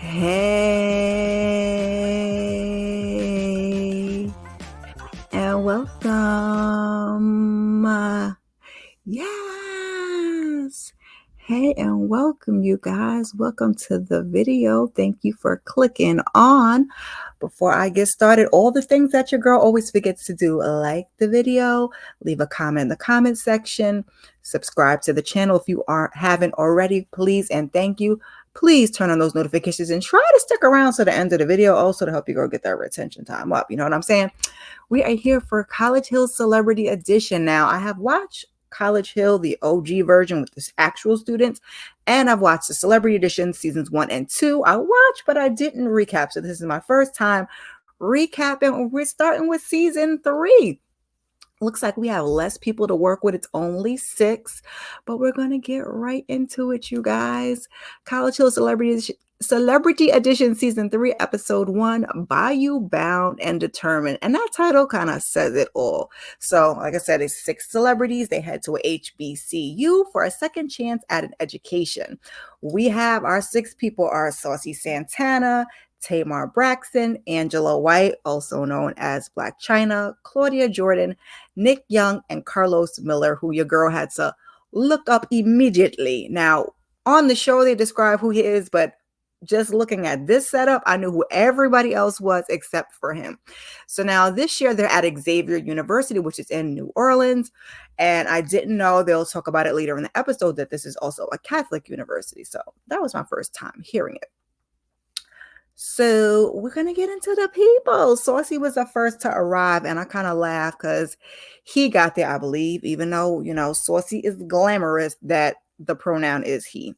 Hey, and welcome. Yes. Hey, and welcome, you guys. Welcome to the video. Thank you for clicking on. Before I get started, all the things that your girl always forgets to do, like the video, leave a comment in the comment section, subscribe to the channel if you haven't already, please, and thank you. Please turn on those notifications and try to stick around to the end of the video also to help you girl get that retention time up. You know what I'm saying? We are here for College Hill Celebrity Edition. Now, I have watched College Hill, the OG version with the actual students, and I've watched the Celebrity Edition seasons 1 and 2. I watched, but I didn't recap. So this is my first time recapping. We're starting with season 3. Looks like we have less people to work with. It's only 6, but we're going to get right into it, you guys. College Hill Celebrity Edition Season 3, Episode 1, Bayou, Bound and Determined. And that title kind of says it all. So, like I said, it's 6 celebrities. They head to a HBCU for a second chance at an education. We have our 6 people are Saucy Santana, Tamar Braxton, Angela White, also known as Black China, Claudia Jordan, Nick Young, and Carlos Miller, who your girl had to look up immediately. Now, on the show, they describe who he is, but just looking at this setup, I knew who everybody else was except for him. So now this year, they're at Xavier University, which is in New Orleans. And I didn't know, they'll talk about it later in the episode, that this is also a Catholic university. So that was my first time hearing it. So we're going to get into the people. Saucy was the first to arrive, and I kind of laughed because he got there, I believe, even though, Saucy is glamorous, that the pronoun is he.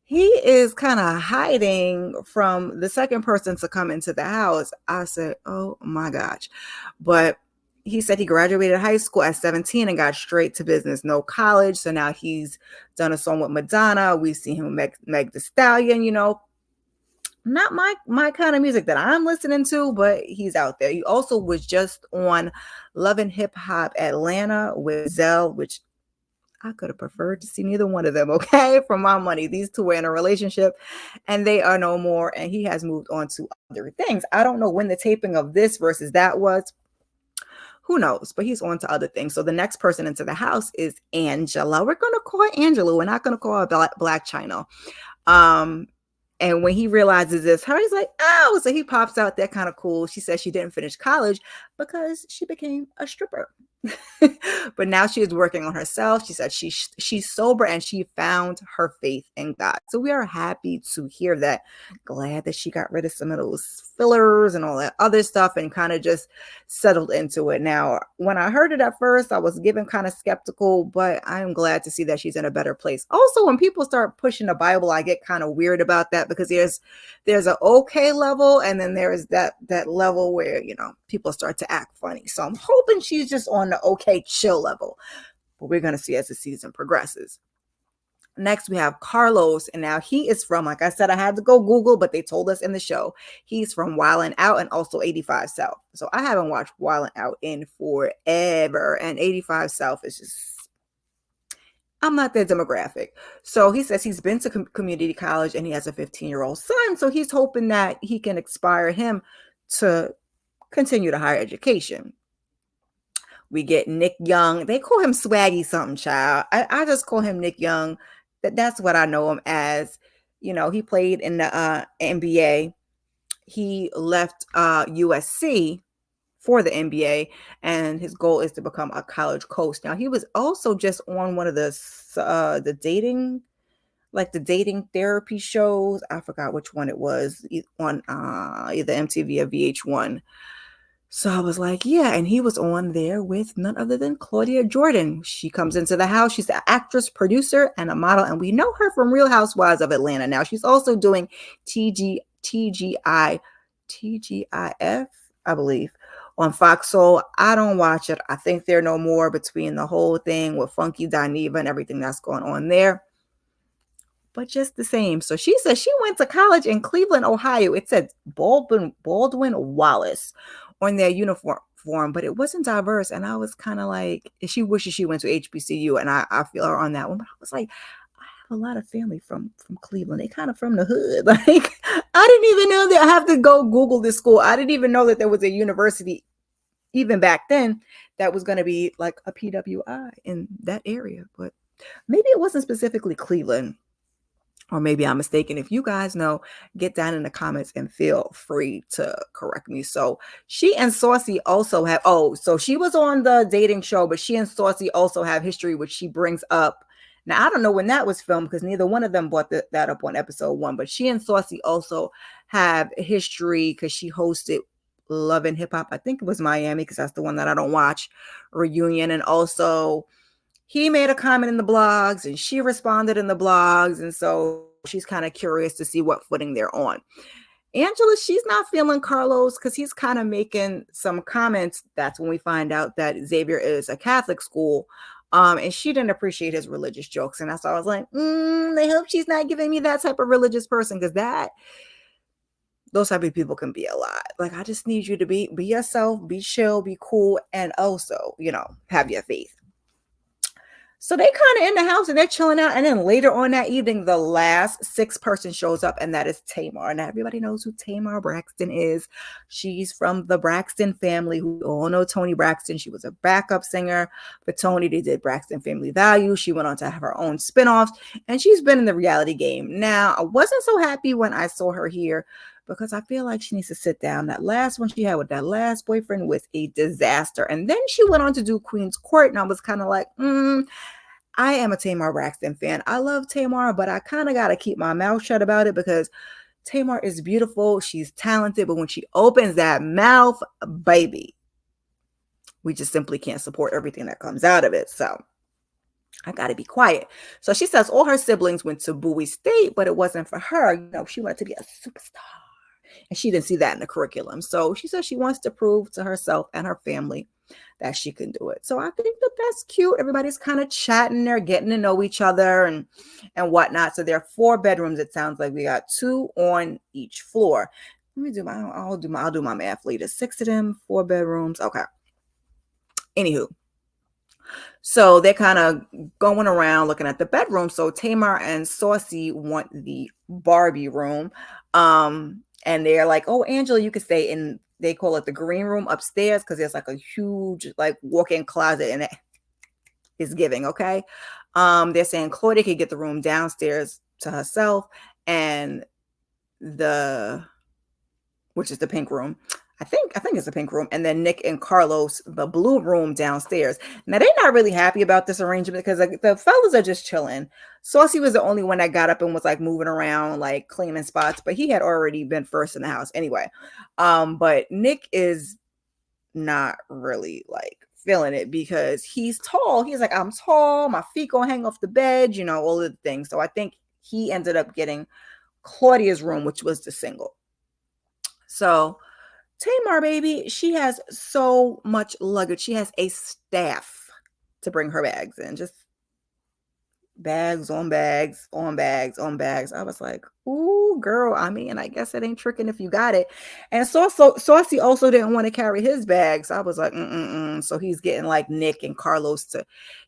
He is kind of hiding from the second person to come into the house. I said, oh my gosh. But he said he graduated high school at 17 and got straight to business, no college. So now he's done a song with Madonna. We've seen him with Meg Thee Stallion, not my kind of music that I'm listening to, but he's out there. He also was just on Love and Hip Hop Atlanta with Zell, which I could have preferred to see neither one of them, okay? For my money. These two were in a relationship and they are no more, and he has moved on to other things. I don't know when the taping of this versus that was. Who knows? But he's on to other things. So the next person into the house is Angela. We're going to call her Angela. We're not going to call her Black China. And when he realizes this, he's like, oh, so he pops out. That kind of cool. She says she didn't finish college because she became a stripper. But now she is working on herself. She said she's sober and she found her faith in God. So we are happy to hear that. Glad that she got rid of some of those fillers and all that other stuff and kind of just settled into it. Now, when I heard it at first, I was given kind of skeptical, but I'm glad to see that she's in a better place. Also, when people start pushing the Bible, I get kind of weird about that because there's an okay level and then there's that level where, people start to act funny. So I'm hoping she's just on the okay chill level, but we're going to see as the season progresses. Next, we have Carlos, and now he is from, like I said, I had to go Google, but they told us in the show, he's from Wildin' Out and also 85 South. So I haven't watched Wildin' Out in forever, and 85 South is just, I'm not their demographic. So he says he's been to community college and he has a 15-year-old son, so he's hoping that he can inspire him to continue the higher education. We get Nick Young. They call him Swaggy something, child. I just call him Nick Young. That's what I know him as. He played in the NBA. He left USC for the NBA, and his goal is to become a college coach. Now, he was also just on one of the dating therapy shows. I forgot which one it was, on either MTV or VH1. So I was like, yeah, and he was on there with none other than Claudia Jordan. She comes into the house. She's an actress, producer, and a model, and we know her from Real Housewives of Atlanta. Now she's also doing TGIF, I believe, on Fox Soul. I don't watch it. I think they're no more between the whole thing with Funky Dineva and everything that's going on there. But just the same. So she says she went to college in Cleveland, Ohio. It said Baldwin Wallace on their uniform, but it wasn't diverse. And I was kind of like, she wishes she went to HBCU, and I feel her on that one. But I was like, have a lot of family from Cleveland. They kind of from the hood. Like, I didn't even know that. I have to go Google this school. I didn't even know that there was a university even back then that was going to be like a PWI in that area. But maybe it wasn't specifically Cleveland. Or maybe I'm mistaken. If you guys know, get down in the comments and feel free to correct me. So she and Saucy also have, so she was on the dating show, but she and Saucy also have history, which she brings up. Now, I don't know when that was filmed because neither one of them brought that up on episode 1, but she and Saucy also have history because she hosted Love and Hip Hop. I think it was Miami because that's the one that I don't watch, reunion. And also, he made a comment in the blogs and she responded in the blogs. And so she's kind of curious to see what footing they're on. Angela, she's not feeling Carlos because he's kind of making some comments. That's when we find out that Xavier is a Catholic school. And she didn't appreciate his religious jokes. And that's why I was like, I hope she's not giving me that type of religious person because those type of people can be a lot. Like, I just need you to be yourself, be chill, be cool, and also, have your faith. So they kind of in the house and they're chilling out. And then later on that evening, the last 6th person shows up, and that is Tamar. Now, everybody knows who Tamar Braxton is. She's from the Braxton family, who all know Toni Braxton. She was a backup singer for Toni. They did Braxton Family Value. She went on to have her own spinoffs, and she's been in the reality game. Now, I wasn't so happy when I saw her here because I feel like she needs to sit down. That last one she had with that last boyfriend was a disaster. And then she went on to do Queen's Court, and I was kind of like, I am a Tamar Braxton fan. I love Tamar, but I kind of got to keep my mouth shut about it because Tamar is beautiful. She's talented, but when she opens that mouth, baby, we just simply can't support everything that comes out of it. So I got to be quiet. So she says all her siblings went to Bowie State, but it wasn't for her. She wanted to be a superstar. And she didn't see that in the curriculum. So she says she wants to prove to herself and her family that she can do it. So I think that that's cute. Everybody's kind of chatting. They're getting to know each other and whatnot. So there are 4 bedrooms. It sounds like we got 2 on each floor. Let me do I'll do my math later. 6 of them, 4 bedrooms. Okay. Anywho. So they're kind of going around looking at the bedroom. So Tamar and Saucy want the Barbie room. And they're like, oh, Angela, you could stay in, they call it the green room upstairs because there's like a huge like walk-in closet and it is giving, okay? They're saying Claudia could get the room downstairs to herself and which is the pink room. I think it's the pink room. And then Nick and Carlos, the blue room downstairs. Now, they're not really happy about this arrangement because the fellas are just chilling. Saucy was the only one that got up and was like moving around, like cleaning spots, but he had already been first in the house anyway. But Nick is not really like feeling it because he's tall. He's like, I'm tall. My feet gonna hang off the bed, all of the things. So I think he ended up getting Claudia's room, which was the single. So Tamar, baby, she has so much luggage. She has a staff to bring her bags in. Just bags on bags on bags on bags. I was like, ooh, girl. I mean, I guess it ain't tricking if you got it. And Saucy also didn't want to carry his bags. I was like, So he's getting like Nick and Carlos to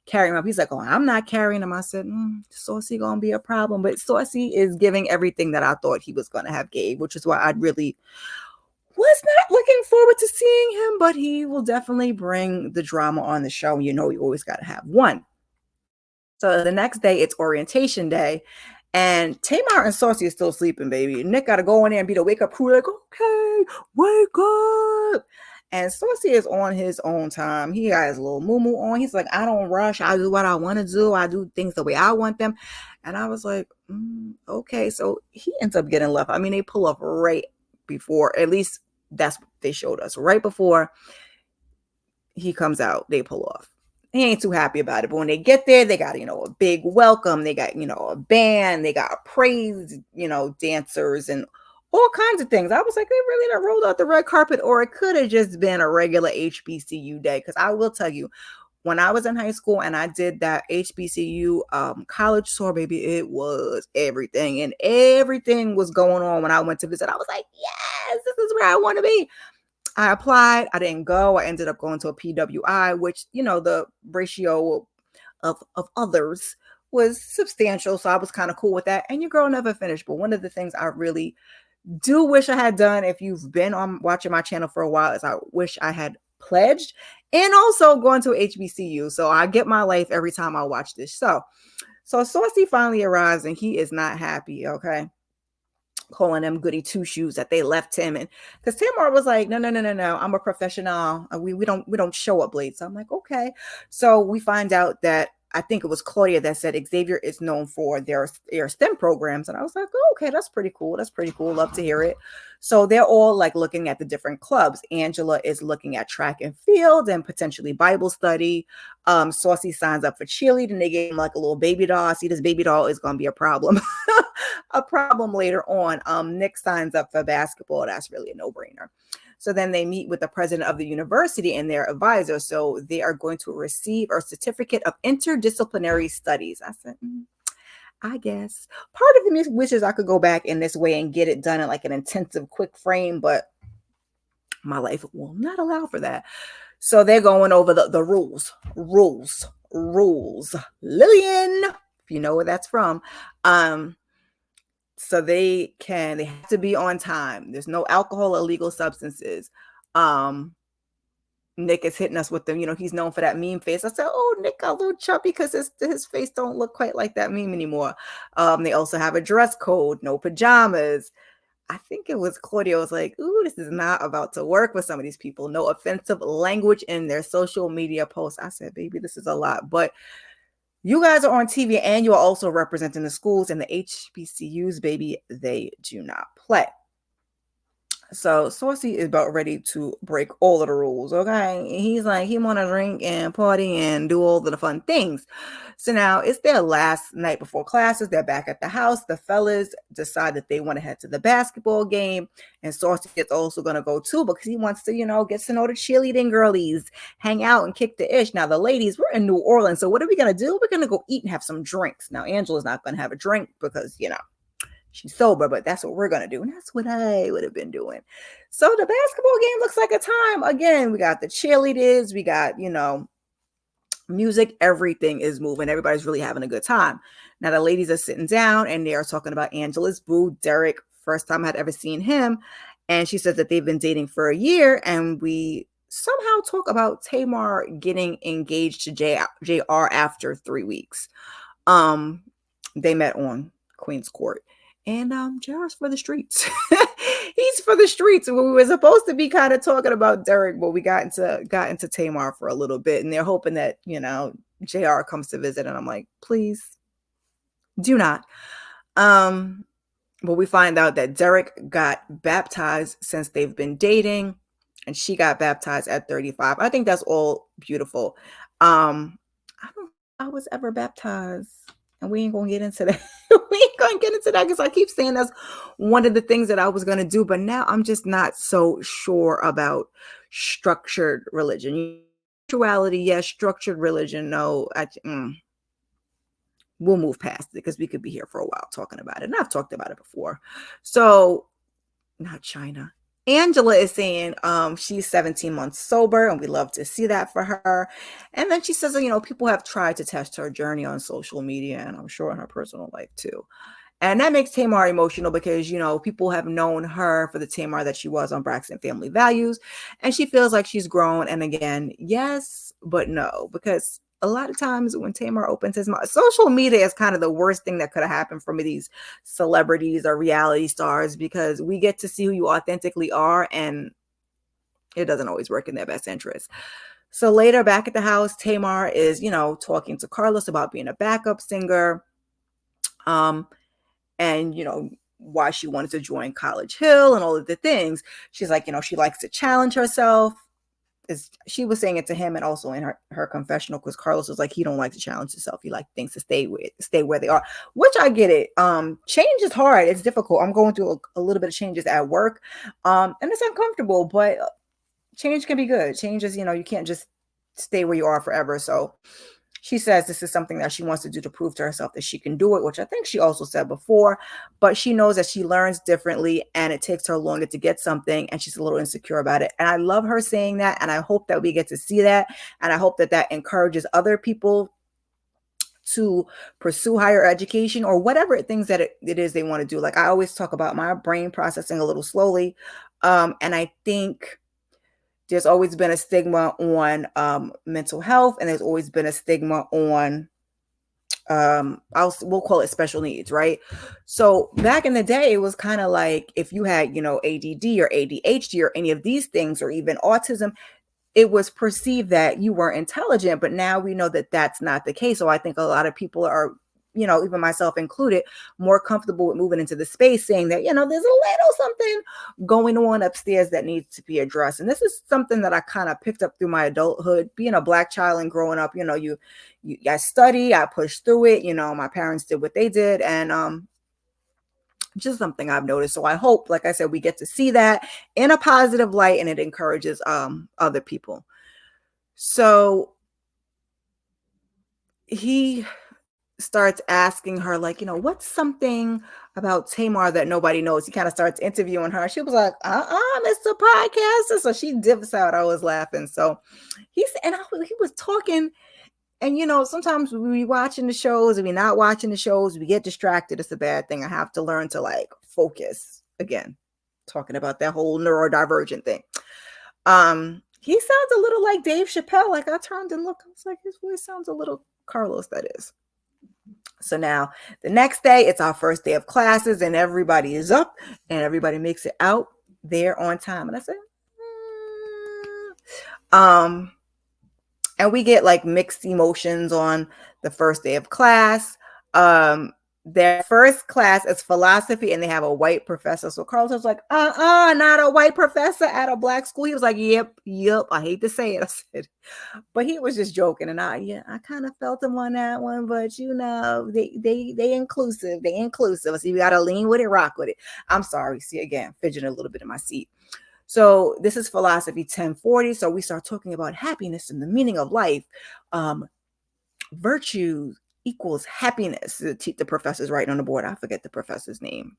carry him up. He's like, oh, I'm not carrying him. I said, Saucy gonna be a problem. But Saucy is giving everything that I thought he was gonna have gave, which is why I really was not looking forward to seeing him, but he will definitely bring the drama on the show. You always got to have one. So the next day, it's orientation day, and Tamar and Saucy are still sleeping, baby. Nick got to go in there and be the wake up crew, like, okay, wake up. And Saucy is on his own time. He got his little moo on. He's like, I don't rush. I do what I want to do. I do things the way I want them. And I was like, okay. So he ends up getting left. I mean, they pull up right before, at least that's what they showed us. Right before he comes out, they pull off. He ain't too happy about it. But when they get there, they got, a big welcome. They got, a band. They got praise, dancers and all kinds of things. I was like, they really done rolled out the red carpet, or it could have just been a regular HBCU day. Because I will tell you, when I was in high school and I did that HBCU college tour, baby, it was everything. And everything was going on when I went to visit. I was like, yes, this is where I want to be. I applied. I didn't go. I ended up going to a PWI, which, the ratio of others was substantial. So I was kind of cool with that. And your girl never finished. But one of the things I really do wish I had done, if you've been on watching my channel for a while, is I wish I had pledged and also gone to HBCU. So I get my life every time I watch this. So Saucy finally arrives and he is not happy. Okay. Calling them goody two shoes that they left him. And because Tamar was like, no, I'm a professional. We don't show up late. So I'm like, okay. So we find out that I think it was Claudia that said Xavier is known for their STEM programs. And I was like, oh, okay, that's pretty cool. That's pretty cool. Love to hear it. So they're all like looking at the different clubs. Angela is looking at track and field and potentially Bible study. Saucy signs up for cheerleading. They gave him like a little baby doll. See, this baby doll is going to be a problem. A problem later on. Nick signs up for basketball. That's really a no-brainer. So then they meet with the president of the university and their advisor. So they are going to receive a certificate of interdisciplinary studies. I said, I guess part of me wishes I could go back in this way and get it done in like an intensive quick frame, but my life will not allow for that. So they're going over the rules. Lillian, if you know where that's from. So they have to be on time. There's no alcohol or illegal substances. Nick is hitting us with them. He's known for that meme face. I said, oh, Nick got a little chubby because his face don't look quite like that meme anymore. They also have a dress code, no pajamas. I think it was Claudia was like, ooh, this is not about to work with some of these people. No offensive language in their social media posts. I said, baby, this is a lot. But you guys are on TV and you are also representing the schools, and the HBCUs, baby, they do not play. So Saucy is about ready to break all of the rules, okay? He's like, he want to drink and party and do all of the fun things. So now it's their last night before classes. They're back at the house. The fellas decide that they want to head to the basketball game. And Saucy is also going to go too because he wants to, get to know the cheerleading girlies, hang out and kick the ish. Now, the ladies, we're in New Orleans. So what are we going to do? We're going to go eat and have some drinks. Now, Angela's not going to have a drink because, she's sober, but that's what we're going to do. And that's what I would have been doing. So the basketball game looks like a time. Again, we got the cheerleaders. We got, music. Everything is moving. Everybody's really having a good time. Now the ladies are sitting down and they are talking about Angela's boo, Derek. First time I'd ever seen him. And she says that they've been dating for a year. And we somehow talk about Tamar getting engaged to JR after 3 weeks. They met on Queen's Court. And JR's for the streets. He's for the streets. We were supposed to be kind of talking about Derek, but we got into Tamar for a little bit. And they're hoping that, JR comes to visit. And I'm like, please do not. But we find out that Derek got baptized since they've been dating. And she got baptized at 35. I think that's all beautiful. I don't think I was ever baptized. And we ain't going to get into that. We ain't going to get into that because I keep saying that's one of the things that I was going to do. But now I'm just not so sure about structured religion. Spirituality, yes. Structured religion, no. We'll move past it because we could be here for a while talking about it. And I've talked about it before. So, not China. Angela is saying she's 17 months sober, and we love to see that for her. And then she says, people have tried to test her journey on social media, and I'm sure in her personal life too. And that makes Tamar emotional because, people have known her for the Tamar that she was on Braxton Family Values, and she feels like she's grown. And again, yes, but no, because a lot of times when Tamar opens his mouth, social media is kind of the worst thing that could have happened for me, these celebrities or reality stars, because we get to see who you authentically are, and it doesn't always work in their best interest. So later back at the house, Tamar is, talking to Carlos about being a backup singer, and, why she wanted to join College Hill and all of the things. She's like, she likes to challenge herself. She was saying it to him and also in her confessional, because Carlos was like, he don't like to challenge himself. He like things to stay where they are, which I get it. Change is hard. It's difficult. I'm going through a little bit of changes at work. And it's uncomfortable, but change can be good. Change is, you can't just stay where you are forever. So she says this is something that she wants to do to prove to herself that she can do it, which I think she also said before, but she knows that she learns differently and it takes her longer to get something, and she's a little insecure about it. And I love her saying that, and I hope that we get to see that, and I hope that that encourages other people to pursue higher education or whatever things that it is they want to do. Like I always talk about my brain processing a little slowly. And I think there's always been a stigma on mental health, and there's always been a stigma on we'll call it special needs, right? So back in the day, it was kind of like if you had, ADD or ADHD or any of these things, or even autism, it was perceived that you weren't intelligent. But now we know that that's not the case. So I think a lot of people are, even myself included, more comfortable with moving into the space saying that, there's a little something going on upstairs that needs to be addressed. And this is something that I kind of picked up through my adulthood, being a Black child and growing up. I study, I pushed through it. My parents did what they did, and just something I've noticed. So I hope, like I said, we get to see that in a positive light, and it encourages other people. So he starts asking her, like, what's something about Tamar that nobody knows? He kind of starts interviewing her. She was like, Mr. Podcaster. So she dips out. I was laughing. So he was talking. And, sometimes we be watching the shows, and we not watching the shows, we get distracted. It's a bad thing. I have to learn to focus again, talking about that whole neurodivergent thing. He sounds a little like Dave Chappelle. Like I turned and looked, I was like, his voice sounds a little Carlos, that is. So now the next day, it's our first day of classes, and everybody is up and everybody makes it out there on time. And I said, and we get mixed emotions on the first day of class. Their first class is philosophy, and they have a white professor. So Carlos was like, not a white professor at a Black school. He was like, yep. I hate to say it. I said, but he was just joking. And I kind of felt him on that one, but they inclusive. They inclusive. So you got to lean with it, rock with it. I'm sorry. See, again, fidgeting a little bit in my seat. So this is philosophy 1040. So we start talking about happiness and the meaning of life. Virtue equals happiness. The professor's writing on the board. I forget the professor's name.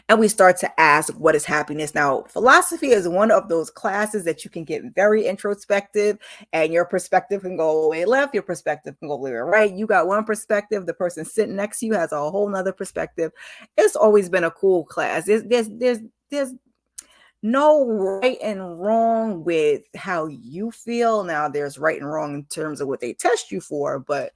And we start to ask, what is happiness? Now, philosophy is one of those classes that you can get very introspective, and your perspective can go all the way left. Your perspective can go all the way right. You got one perspective. The person sitting next to you has a whole nother perspective. It's always been a cool class. There's no right and wrong with how you feel. Now, there's right and wrong in terms of what they test you for, but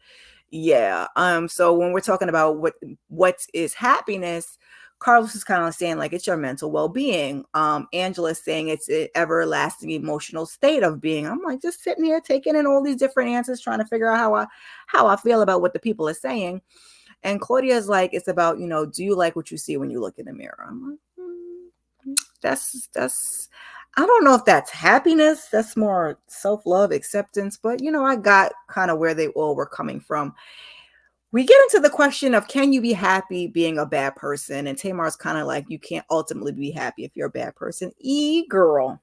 yeah. So when we're talking about what is happiness, Carlos is kind of saying it's your mental well-being. Angela's saying it's an everlasting emotional state of being. I'm just sitting here taking in all these different answers, trying to figure out how I feel about what the people are saying. And Claudia's like, it's about, do you like what you see when you look in the mirror? I'm like, that's I don't know if that's happiness. That's more self-love, acceptance. But, I got kind of where they all were coming from. We get into the question of, can you be happy being a bad person? And Tamar's kind of like, you can't ultimately be happy if you're a bad person. Girl.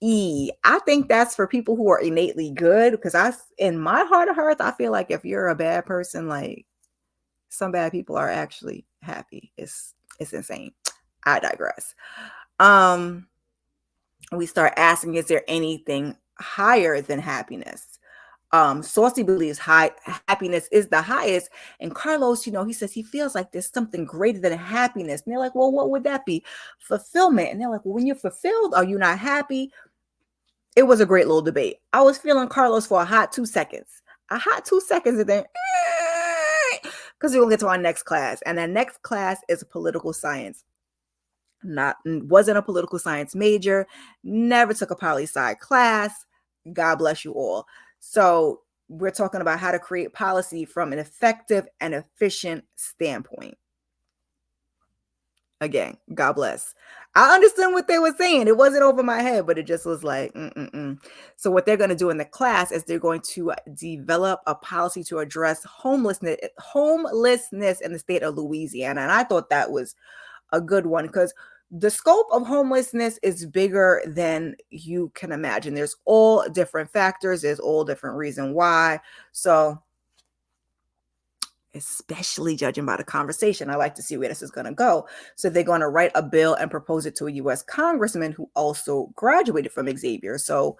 I think that's for people who are innately good, because in my heart of hearts, I feel like if you're a bad person, some bad people are actually happy. It's insane. I digress. We start asking, is there anything higher than happiness? Saucy believes happiness is the highest. And Carlos, he says he feels like there's something greater than happiness. And they're like, well, what would that be? Fulfillment. And they're like, well, when you're fulfilled, are you not happy? It was a great little debate. I was feeling Carlos for a hot 2 seconds. And then, because we're going to get to our next class. And that next class is political science. Wasn't a political science major, never took a poli-sci class. God bless you all. So we're talking about how to create policy from an effective and efficient standpoint. Again, God bless. I understand what they were saying. It wasn't over my head, but it just was like, So what they're going to do in the class is they're going to develop a policy to address homelessness in the state of Louisiana. And I thought that was a good one, because the scope of homelessness is bigger than you can imagine. There's all different factors. There's all different reasons why. So especially judging by the conversation, I like to see where this is going to go. So they're going to write a bill and propose it to a U.S. congressman who also graduated from Xavier. So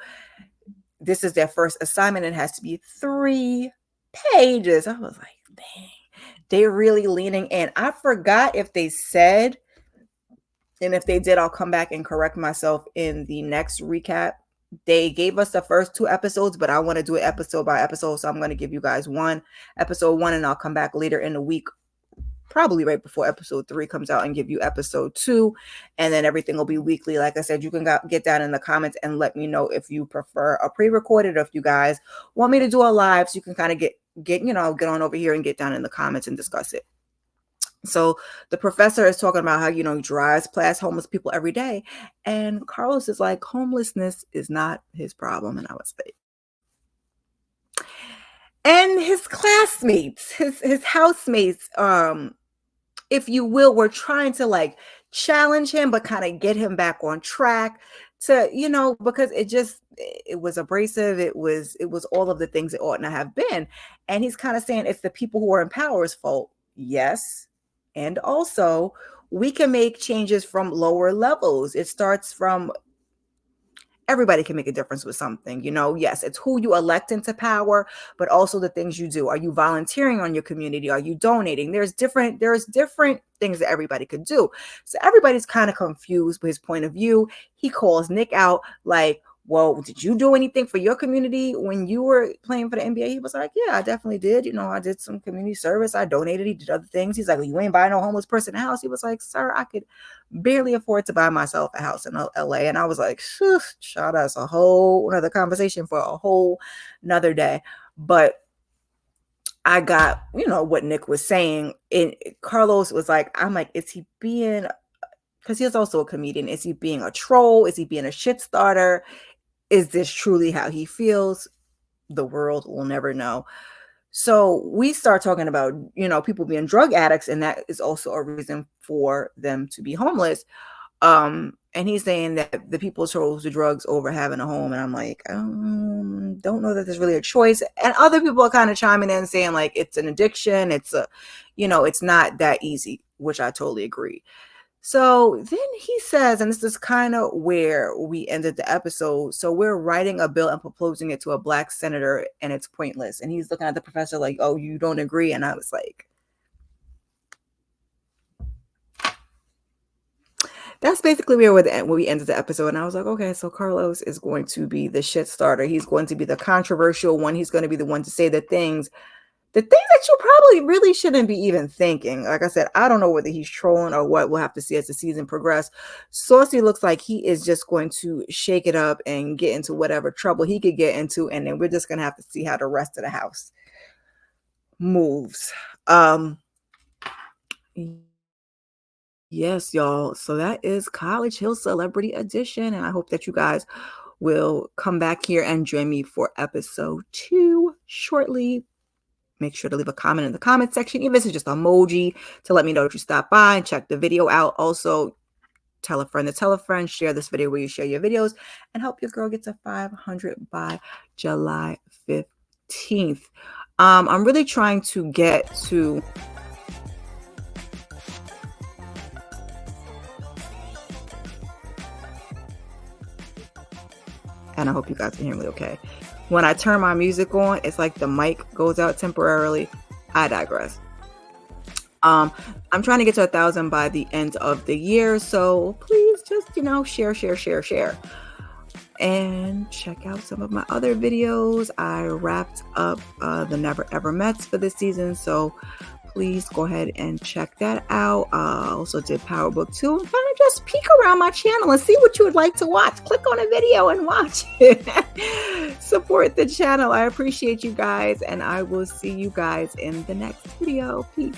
this is their first assignment. It has to be 3 pages. I was like, dang, they're really leaning in. I forgot if they said, and if they did, I'll come back and correct myself in the next recap. They gave us the first 2 episodes, but I want to do it episode by episode. So I'm going to give you guys episode 1, and I'll come back later in the week, probably right before episode 3 comes out, and give you episode 2. And then everything will be weekly. Like I said, you can get down in the comments and let me know if you prefer a pre-recorded, or if you guys want me to do a live, so you can kind of get on over here and get down in the comments and discuss it. So the professor is talking about how, he drives past homeless people every day. And Carlos is like, homelessness is not his problem. And I was like, and his classmates, his housemates, if you will, were trying to like challenge him, but kind of get him back on track to, because it was abrasive. It was all of the things it ought not have been. And he's kind of saying it's the people who are in power's fault. Yes. And also, we can make changes from lower levels. It starts from, everybody can make a difference with something. Yes, it's who you elect into power, but also the things you do. Are you volunteering on your community? Are you donating? There's different things that everybody could do. So everybody's kind of confused with his point of view. He calls Nick out like, well, did you do anything for your community when you were playing for the NBA? He was like, yeah, I definitely did. I did some community service. I donated. He did other things. He's like, well, you ain't buying no homeless person a house. He was like, sir, I could barely afford to buy myself a house in LA. And I was like, shot us a whole another conversation for a whole another day. But I got, what Nick was saying. Carlos was like, I'm like, is he being, because he's also a comedian, is he being a troll? Is he being a shit starter? Is this truly how he feels? The world will never know. So we start talking about, people being drug addicts, and that is also a reason for them to be homeless. And he's saying that the people chose the drugs over having a home. And I'm like, don't know that there's really a choice. And other people are kind of chiming in saying like, it's an addiction. It's it's not that easy, which I totally agree. So then he says, and this is kind of where we ended the episode. So we're writing a bill and proposing it to a black senator, and it's pointless. And he's looking at the professor like, oh, you don't agree? And I was like, that's basically where we ended the episode. And I was like, okay, so Carlos is going to be the shit starter. He's going to be the controversial one. He's going to be the one to say the things that you probably really shouldn't be even thinking. Like I said, I don't know whether he's trolling or what. We'll have to see as the season progresses. Saucy looks like he is just going to shake it up and get into whatever trouble he could get into. And then we're just going to have to see how the rest of the house moves. Yes, y'all. So that is College Hill Celebrity Edition. And I hope that you guys will come back here and join me for episode 2 shortly. Make sure to leave a comment in the comment section, even if it's just emoji, to let me know that you stopped by and check the video out. Also, tell a friend to tell a friend, share this video where you share your videos, and help your girl get to 500 by July 15th. I'm really trying to get to... And I hope you guys can hear me okay. When I turn my music on, it's like the mic goes out temporarily. I digress. I'm trying to get to 1,000 by the end of the year. So please just, share. And check out some of my other videos. I wrapped up the Never Ever Mets for this season. So please go ahead and check that out. I also did Power Book 2. And kind of just peek around my channel and see what you would like to watch. Click on a video and watch it. Support the channel. I appreciate you guys, and I will see you guys in the next video. Peace.